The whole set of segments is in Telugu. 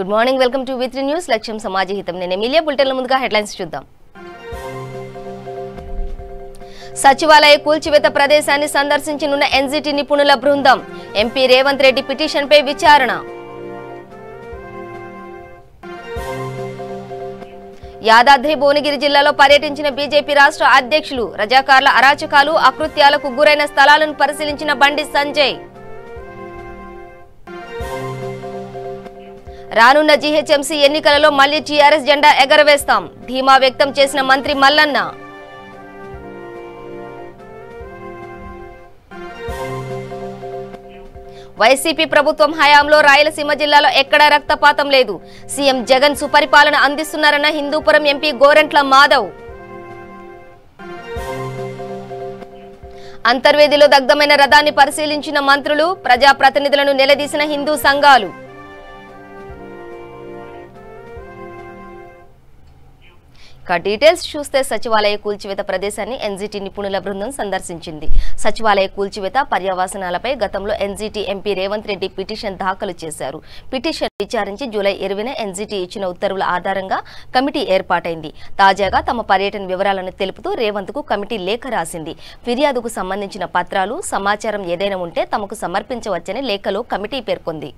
Good morning, welcome to V3 news. లక్ష్యం సమాజ హితం. నేను ఎమిలియా. బులెటిన్ల ముందుగా హెడ్లైన్స్ చూద్దాం. సచివాలయ కూల్చివేత ప్రదేశాన్ని సందర్శించనున్న ఎన్జీటీ నిపుణుల బృందం. ఎంపీ రేవంత్ రెడ్డి పిటిషన్పై విచారణ. యాదాద్రి భువనగిరి జిల్లాలో పర్యటించిన బీజేపీ రాష్ట్ర అధ్యక్షులు. రజాకార్ల అరాచకాలు, అకృత్యాలకు గురైన స్థలాలను పరిశీలించిన బండి సంజయ్. రానున్న జీహెచ్ఎంసీ ఎన్నికలలో మళ్లీ టీఆర్ఎస్ జెండా ఎగరవేస్తాం. ధీమా వ్యక్తం చేసిన మంత్రి మల్లన్న. వైసీపీ ప్రభుత్వం హయాంలో రాయలసీమ జిల్లాలో ఎక్కడా రక్తపాతం లేదు. సీఎం జగన్ సుపరిపాలన అందిస్తున్నారన్న హిందూపురం ఎంపీ గోరంట్ల మాధవ్. అంతర్వేదిలో దగ్ధమైన రథాన్ని పరిశీలించిన మంత్రులు. ప్రజాప్రతినిధులను నిలదీసిన హిందూ సంఘాలు. డీటెయిల్స్ చూస్తే సచివాలయ కూల్చివేత ప్రదేశాన్ని ఎన్జీటీ నిపుణుల బృందం సందర్శించింది. సచివాలయ కూల్చివేత పర్యవసానాలపై గతంలో NGT MP Revanth Reddy petition దాఖలు చేశారు. పిటిషన్ విచారించి జూలై 20న ఎన్జీటీ ఇచ్చిన ఉత్తర్వుల ఆధారంగా కమిటీ ఏర్పాటైంది. తాజాగా తమ పర్యటన వివరాలను తెలుపుతూ రేవంత్ కు కమిటీ లేఖ రాసింది. ఫిర్యాదుకు సంబంధించిన పత్రాలు, సమాచారం ఏదైనా ఉంటే తమకు సమర్పించవచ్చని లేఖలో కమిటీ పేర్కొంది.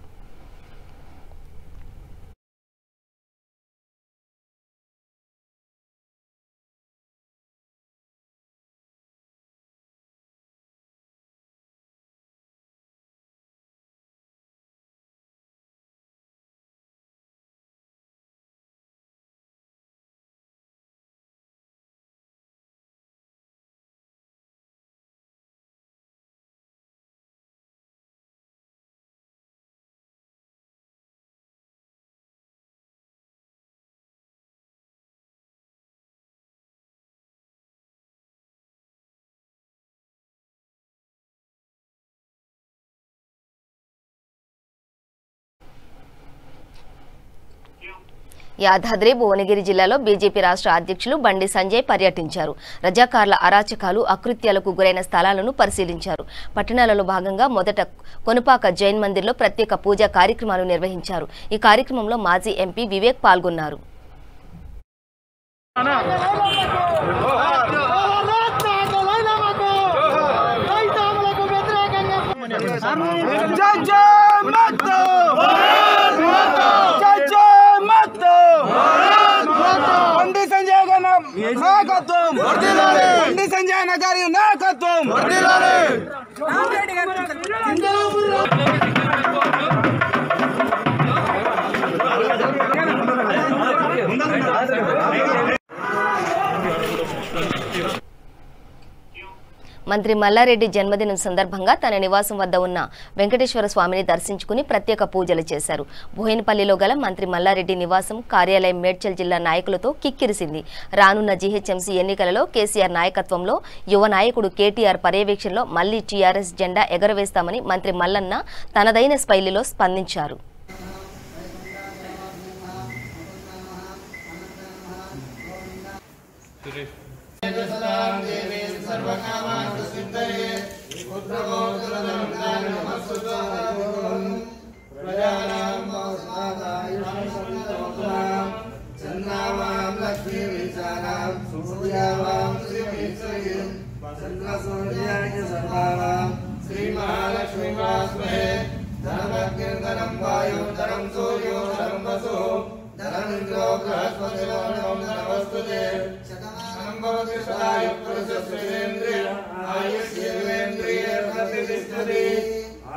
యాదాద్రి భువనగిరి జిల్లాలో బీజేపీ రాష్ట్ర అధ్యక్షులు బండి సంజయ్ పర్యటించారు. రజాకార్ల అరాచకాలు, అకృత్యాలకు గురైన స్థలాలను పరిశీలించారు. పట్టణాలలో భాగంగా మొదట కొనుపాక జైన్ మందిర్లో ప్రత్యేక పూజా కార్యక్రమాలు నిర్వహించారు. ఈ కార్యక్రమంలో మాజీ ఎంపీ వివేక్ పాల్గొన్నారు. బండి సంజయ్ నగరి నాయకత్వం. మంత్రి మల్లారెడ్డి జన్మదినం సందర్భంగా తన నివాసం వద్ద ఉన్న వెంకటేశ్వర స్వామిని దర్శించుకుని ప్రత్యేక పూజలు చేశారు. బోయినపల్లిలో గల మంత్రి మల్లారెడ్డి నివాసం కార్యాలయం మేడ్చల్ జిల్లా నాయకులతో కిక్కిరిసింది. రానున్న జీహెచ్ఎంసీ ఎన్నికలలో కేసీఆర్ నాయకత్వంలో యువ నాయకుడు కేటీఆర్ పర్యవేక్షణలో మళ్లీ టీఆర్ఎస్ జెండా ఎగరవేస్తామని మంత్రి మల్లన్న తనదైన శైలిలో స్పందించారు.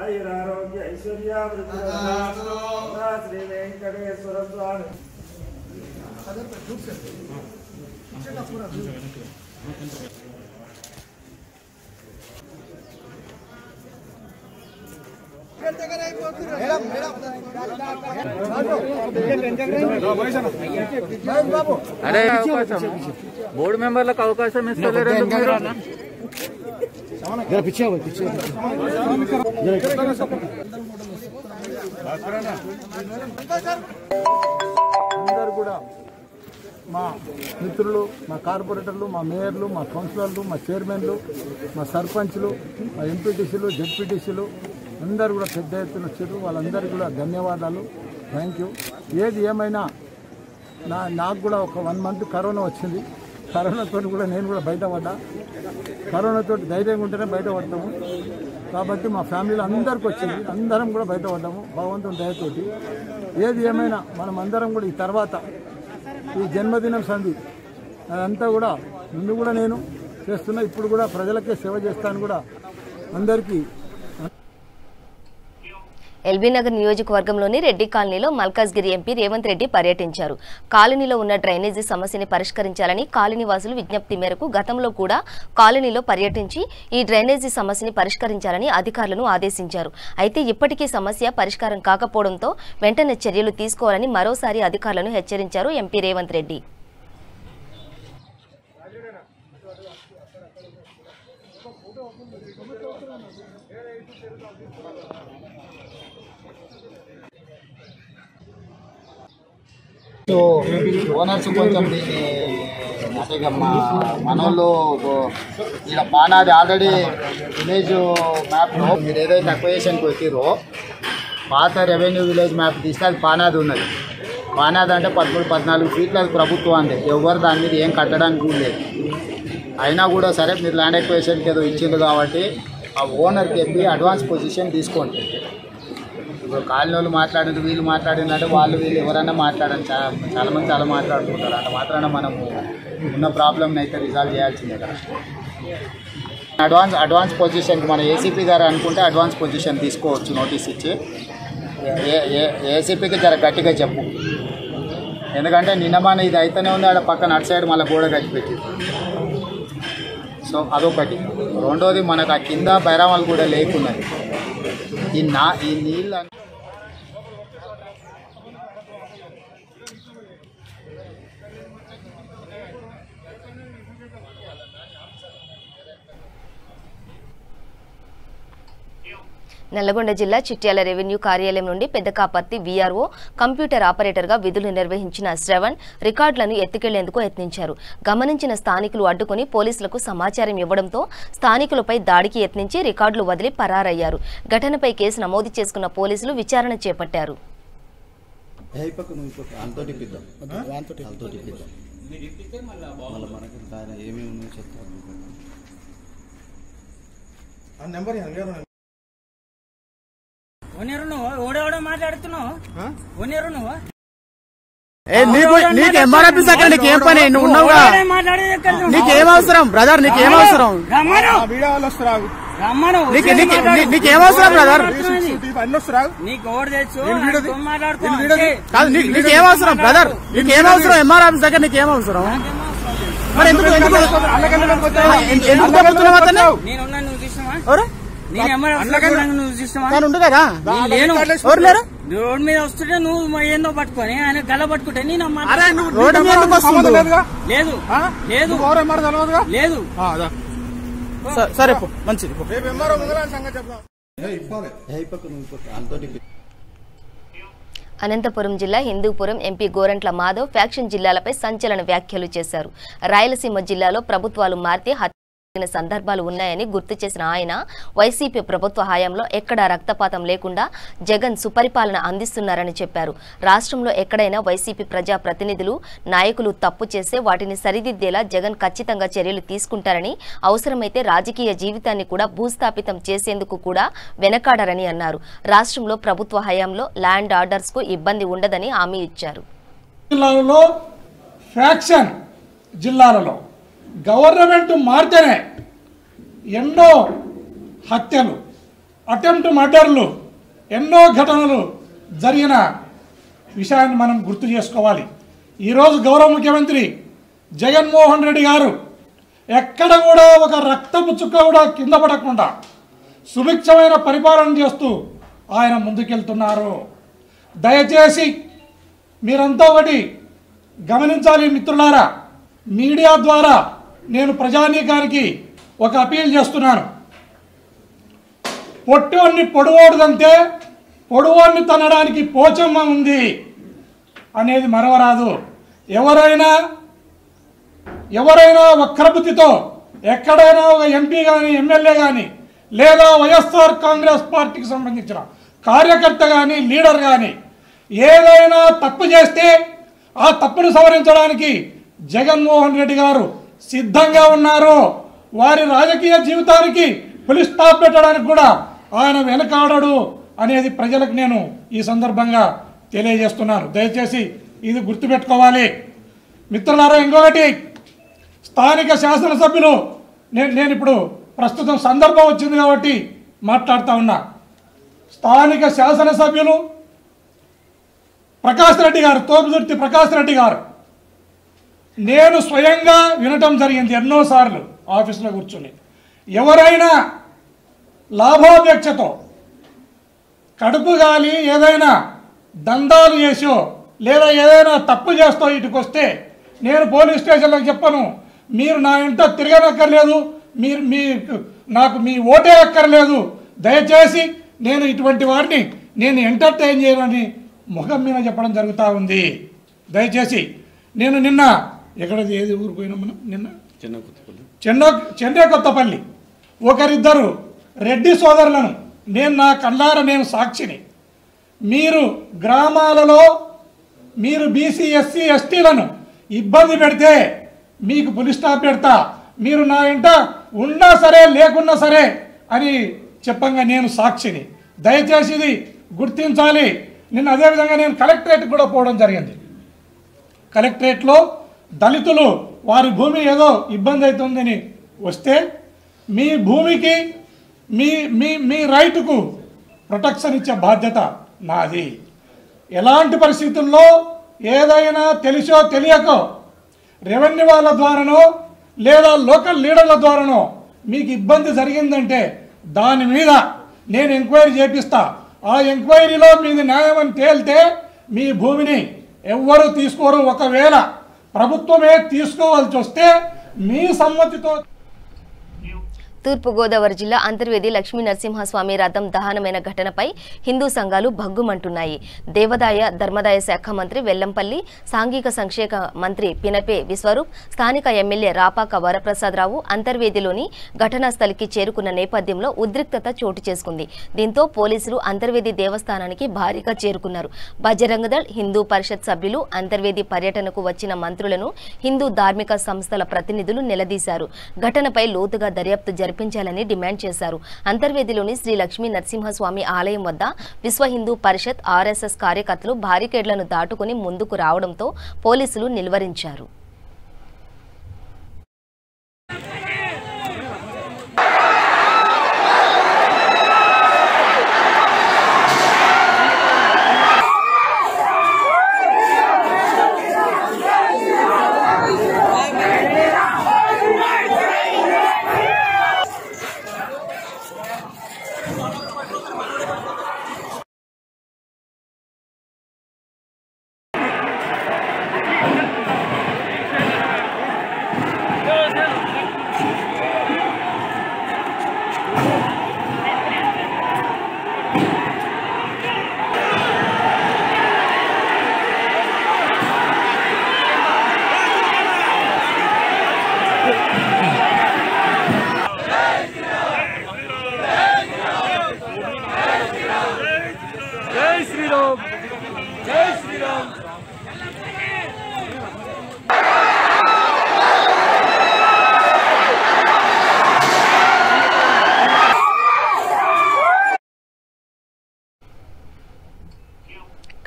ఆయురారోగ్య ఐశ్వర్య శ్రీ వెంకటేశ్వర స్వామి. అరే అవకాశం బోర్డు మెంబర్లకు అవకాశం ఇస్తలేరు. అందరూ కూడా మా మిత్రులు, మా కార్పొరేటర్లు, మా మేయర్లు, మా కౌన్సిలర్లు, మా చైర్మన్లు, మా సర్పంచ్లు, మా ఎంపీటీసీలు, జెడ్పీటీసీలు అందరూ కూడా పెద్ద ఎత్తున వచ్చారు. వాళ్ళందరికీ కూడా ధన్యవాదాలు. Thank you. ఏది ఏమైనా నాకు కూడా ఒక 1 మంత్ కరోనా వచ్చింది. కరోనాతో కూడా నేను కూడా బయటపడ్డా. కరోనాతో ధైర్యంగా ఉంటేనే బయటపడతాము. కాబట్టి మా ఫ్యామిలీలో అందరికీ వచ్చింది, అందరం కూడా బయటపడ్డాము భగవంతుని దయతోటి. ఏది ఏమైనా మనం అందరం కూడా ఈ తర్వాత ఈ జన్మదినం సంధి అదంతా కూడా ముందు కూడా నేను చేస్తున్నా, ఇప్పుడు కూడా ప్రజలకే సేవ చేస్తాను కూడా అందరికీ. ఎల్బీనగర్ నియోజకవర్గంలోని రెడ్డి కాలనీలో మల్కాజ్గిరి ఎంపీ రేవంత్ రెడ్డి పర్యటించారు. కాలనీలో ఉన్న డ్రైనేజీ సమస్యని పరిష్కరించాలని కాలనీవాసులు విజ్ఞప్తి మేరకు గతంలో కూడా కాలనీలో పర్యటించి ఈ డ్రైనేజీ సమస్యని పరిష్కరించాలని అధికారులను ఆదేశించారు. అయితే ఇప్పటికీ సమస్య పరిష్కారం కాకపోవడంతో వెంటనే చర్యలు తీసుకోవాలని మరోసారి అధికారులను హెచ్చరించారు MP Revanth Reddy. So owners కొంచెం దీన్ని అంటే మనోళ్ళు ఇక్కడ పానాది ఆల్రెడీ విలేజ్ మ్యాప్లో మీరు ఏదైతే అక్వైజేషన్కి వచ్చిరో పాత రెవెన్యూ విలేజ్ మ్యాప్ తీస్తే అది పానాది ఉన్నది. పానాది అంటే 13-14 ఫీట్లు అది ప్రభుత్వం అంతే, ఎవరు దాని మీద ఏం కట్టడానికి లేదు. అయినా కూడా సరే మీరు ల్యాండ్ అక్వైజేషన్కి ఏదో ఇచ్చింది కాబట్టి ఆ ఓనర్కి చెప్పి అడ్వాన్స్ పొజిషన్ తీసుకోండి. ఇప్పుడు కాలనీ వాళ్ళు మాట్లాడింది వీళ్ళు మాట్లాడిందంటే వాళ్ళు వీళ్ళు ఎవరైనా మాట్లాడండి, చాలామంది చాలా మాట్లాడుకుంటారు. అంత మాత్రాన మనము ఉన్న ప్రాబ్లమ్ని అయితే రిజాల్వ్ చేయాల్సిందే కదా. అడ్వాన్స్ పొజిషన్కి మన ఏసీపీ గారు అనుకుంటే అడ్వాన్స్ పొజిషన్ తీసుకోవచ్చు, నోటీస్ ఇచ్చి. ఏసీపీకి జర గట్టిగా చెప్పు, ఎందుకంటే నిన్న మన ఇది అయితేనే ఉంది, ఆడ పక్కన అటు సైడ్ మళ్ళీ గోడ కట్టిపెట్టి. సో అదొకటి. రెండోది మనకు ఆ కింద బైరామాలు కూడా లేకున్నది. ఈ నీళ్ళు నల్లగొండ జిల్లా చిట్యాల రెవెన్యూ కార్యాలయం నుండి పెద్దకాపర్తి వీఆర్ఓ కంప్యూటర్ ఆపరేటర్గా విధులు నిర్వహించిన శ్రవణ్ రికార్డులను ఎత్తుకెళ్లేందుకు యత్నించారు. గమనించిన స్థానికులు అడ్డుకుని పోలీసులకు సమాచారం ఇవ్వడంతో స్థానికులపై దాడికి యత్నించి రికార్డులు వదిలి పరారయ్యారు. ఘటనపై కేసు నమోదు చేసుకున్న పోలీసులు విచారణ చేపట్టారు. నీకేం పని, నువ్వు ఉన్నావుగా, నీకేం అవసరం బ్రదర్, నీకేం అవసరం, నీకేం అవసరం బ్రదర్, నీకేం అవసరం బ్రదర్, నీకేం అవసరం, ఎంఆర్ ఆఫీస్ దగ్గర నీకేం అవసరం, మరి ఎందుకు తప్పుతున్నావు అతను? ఉండు కదా రోడ్ మీద వస్తుంటే నువ్వు ఏందో పట్టుకొని ఆయన గల పట్టుకుంటే నేను రోడ్డు మీద లేదు లేదు లేదు. సరే మంచిది. అనంతపురం జిల్లా హిందూపురం ఎంపీ గోరంట్ల మాధవ్ ఫ్యాక్షన్ జిల్లాలపై సంచలన వ్యాఖ్యలు చేశారు. రాయలసీమ జిల్లాలో ప్రభుత్వాలు మారితే సందర్భాలు ఉన్నాయని గుర్తు చేసిన ఆయన వైసీపీ ప్రభుత్వ హయాంలో ఎక్కడా రక్తపాతం లేకుండా జగన్ సుపరిపాలన అందిస్తున్నారని చెప్పారు. రాష్ట్రంలో ఎక్కడైనా వైసీపీ ప్రజా ప్రతినిధులు నాయకులు తప్పు చేస్తే వాటిని సరిదిద్దేలా జగన్ ఖచ్చితంగా చర్యలు తీసుకుంటారని, అవసరమైతే రాజకీయ జీవితాన్ని కూడా భూస్థాపితం చేసేందుకు కూడా వెనకాడరని అన్నారు. రాష్ట్రంలో ప్రభుత్వ హయాంలో ల్యాండ్ ఆర్డర్స్ కు ఇబ్బంది ఉండదని హామీ ఇచ్చారు. జిల్లాలలో గవర్నమెంట్ మారితేనే ఎన్నో హత్యలు, అటెంప్ట్ మర్డర్లు, ఎన్నో ఘటనలు జరిగిన విషయాన్ని మనం గుర్తు చేసుకోవాలి. ఈరోజు గౌరవ ముఖ్యమంత్రి జగన్మోహన్ రెడ్డి గారు ఎక్కడ కూడా ఒక రక్తపు చుక్క కూడా కింద పడకుండా సుభిక్షమైన పరిపాలన చేస్తూ ఆయన ముందుకెళ్తున్నారు. దయచేసి మీరంతా ఒకటి గమనించాలి మిత్రులారా. మీడియా ద్వారా నేను ప్రజానీకానికి ఒక అపీల్ చేస్తున్నాను. పొట్టోన్ని పొడవోడుదంటే పొడవోన్ని తనడానికి పోచమ్మ ఉంది అనేది మరవరాదు. ఎవరైనా వక్రబుద్ధితో ఎక్కడైనా ఒక ఎంపీ కానీ ఎమ్మెల్యే కానీ లేదా వైఎస్ఆర్ కాంగ్రెస్ పార్టీకి సంబంధించిన కార్యకర్త కానీ లీడర్ కానీ ఏదైనా తప్పు చేస్తే ఆ తప్పును సవరించడానికి జగన్మోహన్ రెడ్డి గారు సిద్ధంగా ఉన్నారు. వారి రాజకీయ జీవితానికి పులి స్టాప్ పెట్టడానికి కూడా ఆయన వెనకాడడు అనేది ప్రజలకు నేను ఈ సందర్భంగా తెలియజేస్తున్నాను. దయచేసి ఇది గుర్తుపెట్టుకోవాలి మిత్రులారా. ఇంకొకటి, స్థానిక శాసనసభ్యులు నేను ఇప్పుడు ప్రస్తుతం సందర్భం వచ్చింది కాబట్టి మాట్లాడుతూ ఉన్నా. స్థానిక శాసనసభ్యులు ప్రకాష్ రెడ్డి గారు, తోపుదుర్తి ప్రకాష్ రెడ్డి గారు, నేను స్వయంగా వినటం జరిగింది ఎన్నోసార్లు ఆఫీసులో కూర్చొని, ఎవరైనా లాభాపేక్షతో కడుపు గాలి ఏదైనా దందాలు చేసో లేదా ఏదైనా తప్పు చేస్తో ఇటుకు వస్తే నేను పోలీస్ స్టేషన్లకు చెప్పను, మీరు నా ఇంట తిరగనక్కర్లేదు, నాకు మీ ఓటే అక్కర్లేదు, దయచేసి నేను ఇటువంటి వారిని నేను ఎంటర్టైన్ చేయనని ముఖం మీద చెప్పడం జరుగుతూ ఉంది. దయచేసి నేను నిన్న ఎక్కడది ఏది ఊరు పోయినా మనం నిన్న చెన్నై కొత్తపల్లి ఒకరిద్దరు రెడ్డి సోదరులను నేను నా కళ్ళారా నేను సాక్షిని, మీరు గ్రామాలలో మీరు బీసీ ఎస్సీ ఎస్టీలను ఇబ్బంది పెడితే మీకు పులి స్టాప్ పెడతా, మీరు నా ఇంట ఉన్నా సరే లేకున్నా సరే అని చెప్పంగా నేను సాక్షిని. దయచేసి ఇది గుర్తించాలి. నిన్న అదేవిధంగా నేను కలెక్టరేట్ కూడా పోవడం జరిగింది. కలెక్టరేట్లో దళితులు వారి భూమి ఏదో ఇబ్బంది అవుతుందని వస్తే మీ భూమికి మీ రైటుకు ప్రొటెక్షన్ ఇచ్చే బాధ్యత నాది. ఎలాంటి పరిస్థితుల్లో ఏదైనా తెలిసో తెలియకో రెవెన్యూ వాళ్ళ ద్వారానో లేదా లోకల్ లీడర్ల ద్వారానో మీకు ఇబ్బంది జరిగిందంటే దాని మీద నేను ఎంక్వైరీ చేపిస్తా. ఆ ఎంక్వైరీలో మీది న్యాయం అని తేలితే మీ భూమిని ఎవ్వరూ తీసుకోరు. ఒకవేళ ప్రభుత్వమే తీసుకోవాల్సి వస్తే మీ సమ్మతితో. తూర్పుగోదావరి జిల్లా అంతర్వేది లక్ష్మీ నరసింహస్వామి రథం దహనమైన ఘటనపై హిందూ సంఘాలు భగ్గుమంటున్నాయి. దేవాదాయ ధర్మాదాయ శాఖ మంత్రి వెల్లంపల్లి, సాంఘిక సంక్షేమ మంత్రి పినపే విశ్వరూప్, స్థానిక ఎమ్మెల్యే రాపాక వరప్రసాదరావు అంతర్వేదిలోని ఘటనా స్థలికి చేరుకున్న నేపథ్యంలో ఉద్రిక్తత చోటు చేసుకుంది. దీంతో పోలీసులు అంతర్వేది దేవస్థానానికి భారీగా చేరుకున్నారు. బజరంగదళ్, హిందూ పరిషత్ సభ్యులు అంతర్వేది పర్యటనకు వచ్చిన మంత్రులను హిందూ ధార్మిక సంస్థల ప్రతినిధులు నిలదీశారు. ఘటనపై లోతుగా దర్యాప్తు జరిపించాలని డిమాండ్ చేశారు. అంతర్వేదిలోని శ్రీ లక్ష్మీ నరసింహస్వామి ఆలయం వద్ద విశ్వ హిందూ పరిషత్ ఆర్ఎస్ఎస్ కార్యకర్తలు బారికేడ్లను దాటుకుని ముందుకు రావడంతో పోలీసులు నిలువరించారు.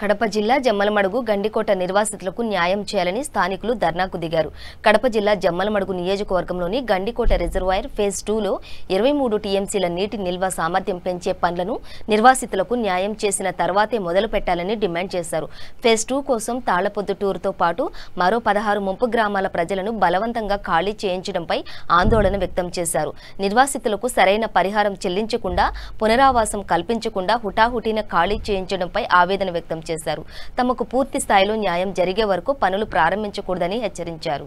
కడప జిల్లా జమ్మలమడుగు గండికోట నిర్వాసితులకు న్యాయం చేయాలని స్థానికులు ధర్నాకు దిగారు. కడప జిల్లా జమ్మలమడుగు నియోజకవర్గంలోని గండికోట రిజర్వాయర్ ఫేజ్ 2లో 23 టీఎంసీల నీటి నిల్వ సామర్థ్యం పెంచే పనులను నిర్వాసితులకు న్యాయం చేసిన తర్వాతే మొదలు పెట్టాలని డిమాండ్ చేశారు. ఫేజ్ 2 కోసం తాళ్లపొద్దుటూరుతో పాటు మరో 16 ముంపు గ్రామాల ప్రజలను బలవంతంగా ఖాళీ చేయించడంపై ఆందోళన వ్యక్తం చేశారు. నిర్వాసితులకు సరైన పరిహారం చెల్లించకుండా, పునరావాసం కల్పించకుండా హుటాహుటిన ఖాళీ చేయించడంపై ఆవేదన వ్యక్తం చేశారు. తమకు పూర్తి స్థాయిలో న్యాయం జరిగే వరకు పనులు ప్రారంభించకూడదని హెచ్చరించారు.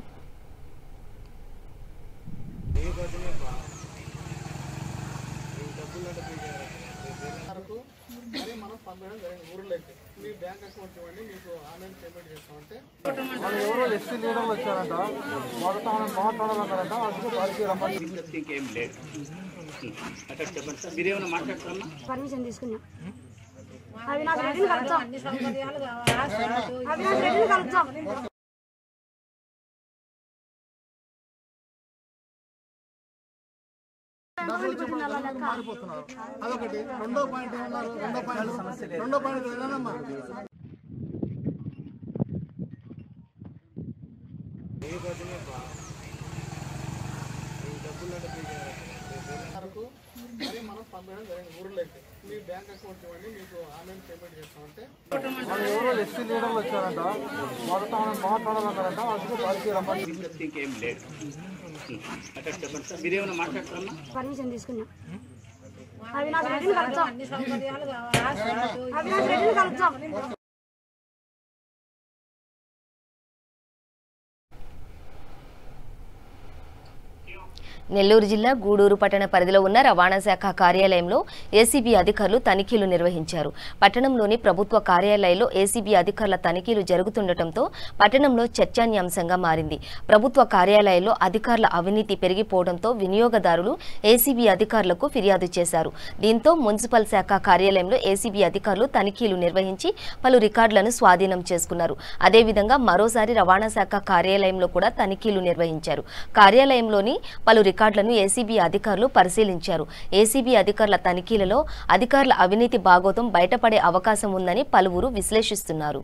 ఎవరో ఎస్సీ లీడర్లు వచ్చారంట, వాళ్ళతో మనం మాట్లాడాలన్నారంట. ఇంకేం లేదు. చెప్పండి సార్, మీరేమైనా మాట్లాడుతున్నా? పర్మిషన్ తీసుకున్నా. అవినాష్ రెడ్డిని కలుద్దాం. అవినాష్ రెడ్డిని కలుద్దాం. అదొకటి. రెండో పాయింట్ ఏమన్నారు? రెండో పాయింట్ ఏదమ్మా మనం పంపడం జరిగింది. ఊర్లో అయితే మీ బ్యాంక్ అకౌంట్ ఇవ్వండి, మీకు ఆన్లైన్ పేమెంట్ చేస్తామంటే మన ఎవరో ఎస్సీ లీడర్లు వచ్చారంట, మొదట మనం మాట్లాడాలంటారంట. అందుకు వారికి రమ్మని ఇంకేం లేదు. మీరేమైనా మాట్లాడతారమ్మా? పర్మిషన్ తీసుకున్నా. అవినాష్ రెడ్డిని కలుద్దాం. అవినాష్ రెడ్డిని కలుద్దాం. నెల్లూరు జిల్లా గూడూరు పట్టణ పరిధిలో ఉన్న రవాణా శాఖ కార్యాలయంలో ఏసీబీ అధికారులు తనిఖీలు నిర్వహించారు. పట్టణంలోని ప్రభుత్వ కార్యాలయాల్లో ఏసీబీ అధికారుల తనిఖీలు జరుగుతుండటంతో పట్టణంలో చర్చాన్యాంశంగా మారింది. ప్రభుత్వ కార్యాలయాల్లో అధికారుల అవినీతి పెరిగిపోవడంతో వినియోగదారులు ఏసీబీ అధికారులకు ఫిర్యాదు చేశారు. దీంతో మున్సిపల్ శాఖ కార్యాలయంలో ఏసీబీ అధికారులు తనిఖీలు నిర్వహించి పలు రికార్డులను స్వాధీనం చేసుకున్నారు. అదేవిధంగా మరోసారి రవాణా శాఖ కార్యాలయంలో కూడా తనిఖీలు నిర్వహించారు. కార్యాలయంలోని పలు రికార్డులను ఏసీబీ అధికారులు పరిశీలించారు. ఏసీబీ అధికారుల తనిఖీలలో అధికారుల అవినీతి భాగోతం బయటపడే అవకాశం ఉందని పలువురు విశ్లేషిస్తున్నారు.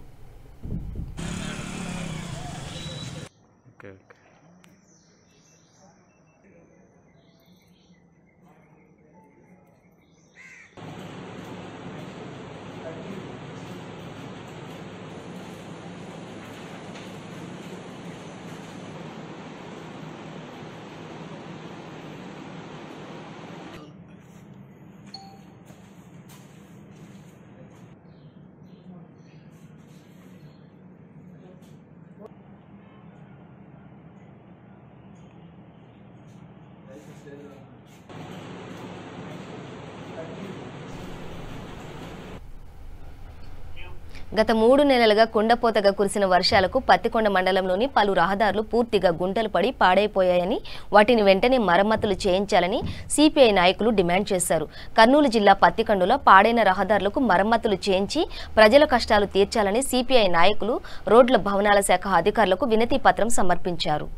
గత 3 నెలలుగా కుండపోతగా కురిసిన వర్షాలకు పత్తికొండ మండలంలోని పలు రహదారులు పూర్తిగా గుంటలు పడి పాడైపోయాయని, వాటిని వెంటనే మరమ్మతులు చేయించాలని సిపిఐ నాయకులు డిమాండ్ చేశారు. కర్నూలు జిల్లా పత్తికొండలో పాడైన రహదారులకు మరమ్మతులు చేయించి ప్రజల కష్టాలు తీర్చాలని సిపిఐ నాయకులు రోడ్ల భవనాల శాఖ అధికారులకు వినతి పత్రం సమర్పించారు.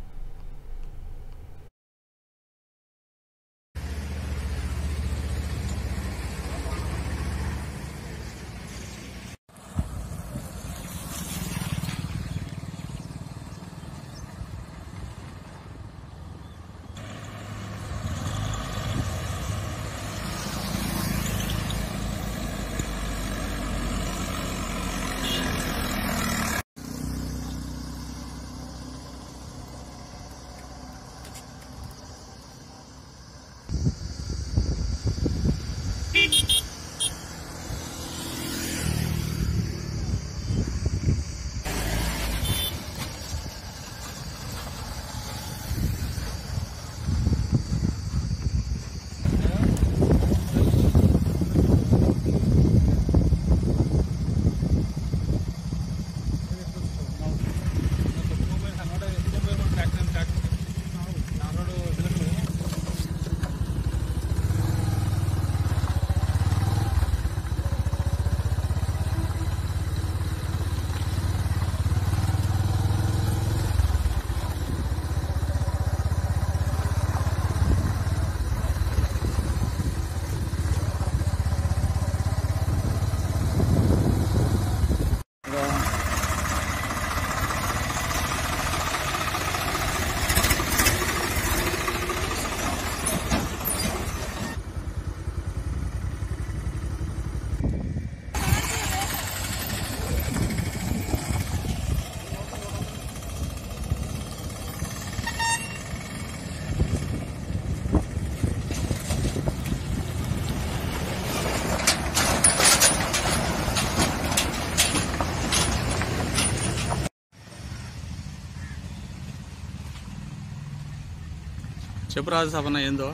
చెప్పు రాజు సభన ఏందో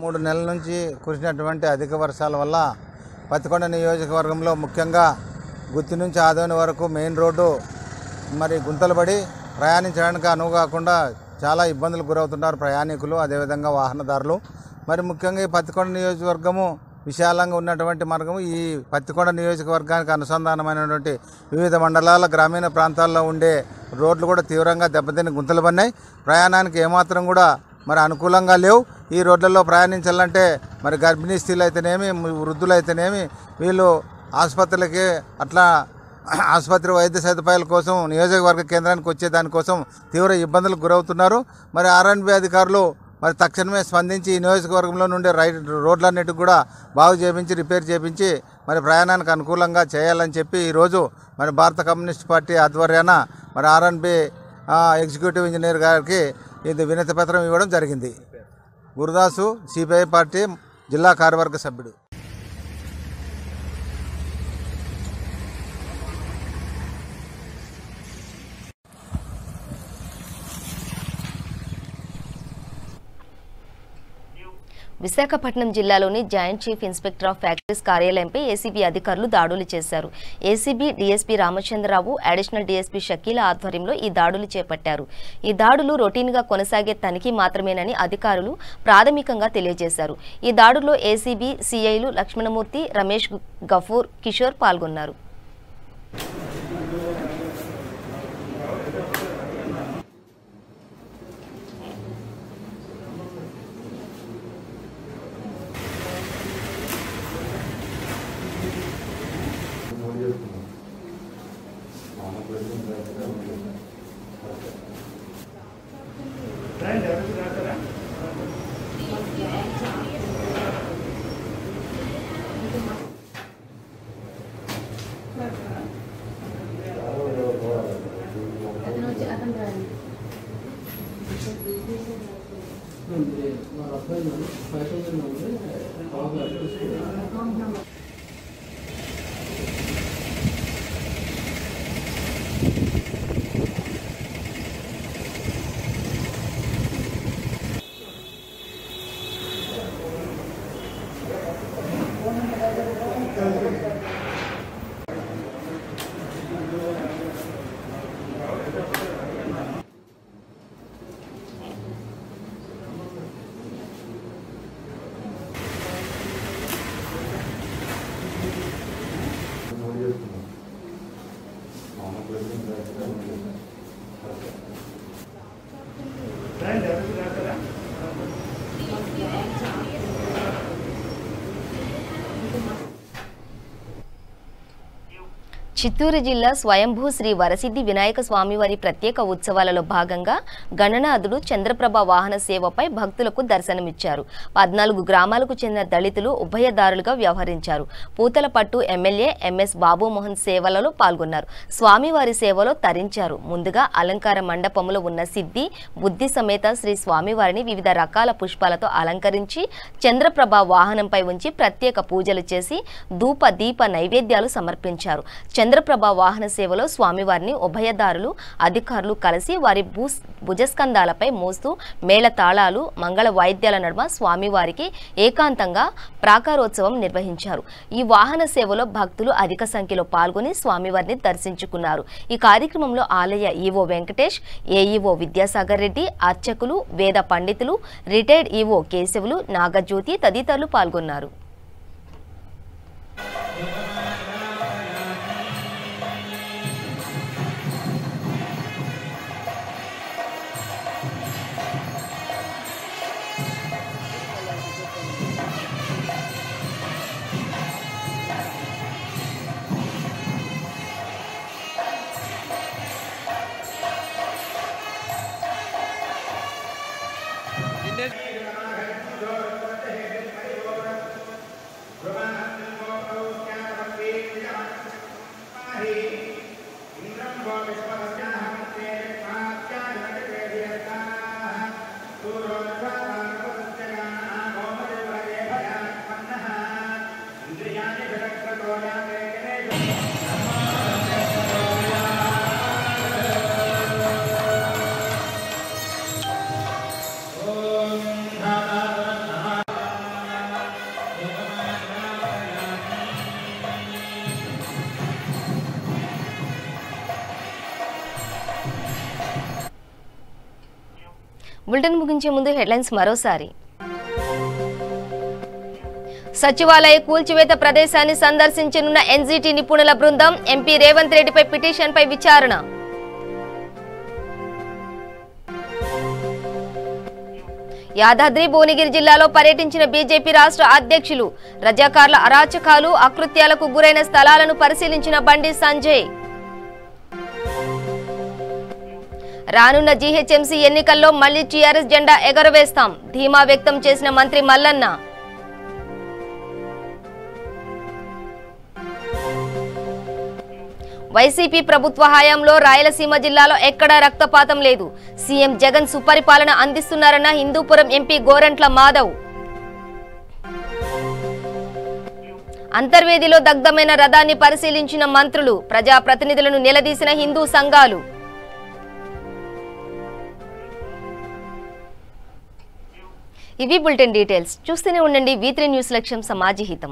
3 నెలల నుంచి కురిసినటువంటి అధిక వర్షాల వల్ల పత్తికొండ నియోజకవర్గంలో ముఖ్యంగా గుత్తి నుంచి ఆదోని వరకు మెయిన్ రోడ్డు మరి గుంతలు పడి ప్రయాణించడానికి అనువు కాకుండా చాలా ఇబ్బందులు గురవుతున్నారు ప్రయాణికులు, అదేవిధంగా వాహనదారులు. మరి ముఖ్యంగా ఈ పత్తికొండ నియోజకవర్గము విశాలంగా ఉన్నటువంటి మార్గము ఈ పత్తికొండ నియోజకవర్గానికి అనుసంధానమైనటువంటి వివిధ మండలాల గ్రామీణ ప్రాంతాల్లో ఉండే రోడ్లు కూడా తీవ్రంగా దెబ్బతిని గుంతలు పడినాయి. ప్రయాణానికి ఏమాత్రం కూడా మరి అనుకూలంగా లేవు. ఈ రోడ్లలో ప్రయాణించాలంటే మరి గర్భిణీ స్త్రీలు అయితేనేమి, వృద్ధులు అయితేనేమి వీళ్ళు ఆసుపత్రులకి అట్లా ఆసుపత్రి వైద్య సదుపాయాల కోసం నియోజకవర్గ కేంద్రానికి వచ్చే దానికోసం తీవ్ర ఇబ్బందులకు గురవుతున్నారు. మరి ఆర్ఎన్బి అధికారులు మరి తక్షణమే స్పందించి ఈ నియోజకవర్గంలో నుండి రోడ్లన్నిటికి కూడా బాగు చేయించి రిపేర్ చేయించి మరి ప్రయాణానికి అనుకూలంగా చేయాలని చెప్పి ఈరోజు మరి భారత కమ్యూనిస్ట్ పార్టీ ఆధ్వర్యాన మరి ఆర్ఎన్బి ఎగ్జిక్యూటివ్ ఇంజనీర్ గారికి ఇది వినతి పత్రం ఇవ్వడం జరిగింది. గురుదాసు, సిపిఐ పార్టీ జిల్లా కార్యవర్గ సభ్యుడు. విశాఖపట్నం జిల్లాలోని joint chief inspector of factories కార్యాలయంపై ఏసీబీ అధికారులు దాడులు చేశారు. ACB DSP Ramachandrarao, additional DSP Shakeela ఆధ్వర్యంలో ఈ దాడులు చేపట్టారు. ఈ దాడులు రొటీన్గా కొనసాగే తనిఖీ మాత్రమేనని అధికారులు ప్రాథమికంగా తెలియజేశారు. ఈ దాడుల్లో ఏసీబీ సిఐలు లక్ష్మణమూర్తి, రమేష్, గఫూర్, కిషోర్ పాల్గొన్నారు. చిత్తూరు జిల్లా స్వయంభూ శ్రీ వరసిద్ధి వినాయక స్వామివారి ప్రత్యేక ఉత్సవాలలో భాగంగా గణనాథుడు చంద్రప్రభ వాహన సేవపై భక్తులకు దర్శనమిచ్చారు. 14 గ్రామాలకు చెందిన దళితులు ఉభయదారులుగా వ్యవహరించారు. పూతలపట్టు ఎమ్మెల్యే ఎంఎస్ బాబుమోహన్ సేవలలో పాల్గొన్నారు. స్వామివారి సేవలో తరించారు. ముందుగా అలంకార మండపంలో ఉన్న సిద్ధి బుద్ధి సమేత శ్రీ స్వామివారిని వివిధ రకాల పుష్పాలతో అలంకరించి చంద్రప్రభ వాహనంపై ఉంచి ప్రత్యేక పూజలు చేసి ధూప దీప నైవేద్యాలు సమర్పించారు. చంద్రప్రభ వాహన సేవలో స్వామివారిని ఉభయదారులు అధికారులు కలిసి వారి భుజస్కంధాలపై మోస్తూ మేళతాళాలు మంగళ వాయిద్యాల నడుమ స్వామివారికి ఏకాంతంగా ప్రాకారోత్సవం నిర్వహించారు. ఈ వాహన సేవలో భక్తులు అధిక సంఖ్యలో పాల్గొని స్వామివారిని దర్శించుకున్నారు. ఈ కార్యక్రమంలో ఆలయ ఈవో వెంకటేష్, ఏఈఓ విద్యాసాగర్ రెడ్డి, అర్చకులు, వేద పండితులు, రిటైర్డ్ ఈవో కేశవులు, నాగజ్యోతి తదితరులు పాల్గొన్నారు. బులెటిన్ ముగించే ముందు హెడ్లైన్స్ మరోసారి. సచివాలయ కూల్చివేత ప్రదేశాన్ని సందర్శించనున్న ఎన్జీటీ నిపుణుల బృందం. ఎంపీ రేవంత్ రెడ్డిపై పిటిషన్పై విచారణ. యాదాద్రి భువనగిరి జిల్లాలో పర్యటించిన బీజేపీ రాష్ట్ర అధ్యక్షులు. రజాకార్ల అరాచకాలు, అకృత్యాలకు గురైన స్థలాలను పరిశీలించిన బండి సంజయ్. రానున్న జీహెచ్ఎంసీ ఎన్నికల్లో మళ్లీ టీఆర్ఎస్ జెండా ఎగరవేస్తాం ధీమా వ్యక్తం చేసిన మంత్రి మల్లన్న. వైసీపీ ప్రభుత్వ హయాంలో రాయలసీమ జిల్లాలో ఎక్కడా రక్తపాతం లేదు. సీఎం జగన్ సుపరిపాలన అందిస్తున్నారన్న హిందూపురం ఎంపీ గోరంట్ల మాధవ్. అంతర్వేదిలో దగ్ధమైన రథాన్ని పరిశీలించిన మంత్రులు. ప్రజాప్రతినిధులను నిలదీసిన హిందూ సంఘాలు. ఇవి బులెటిన్ డీటెయిల్స్. చూస్తూనే ఉండండి V3 న్యూస్. లక్ష్యం సమాజ హితం.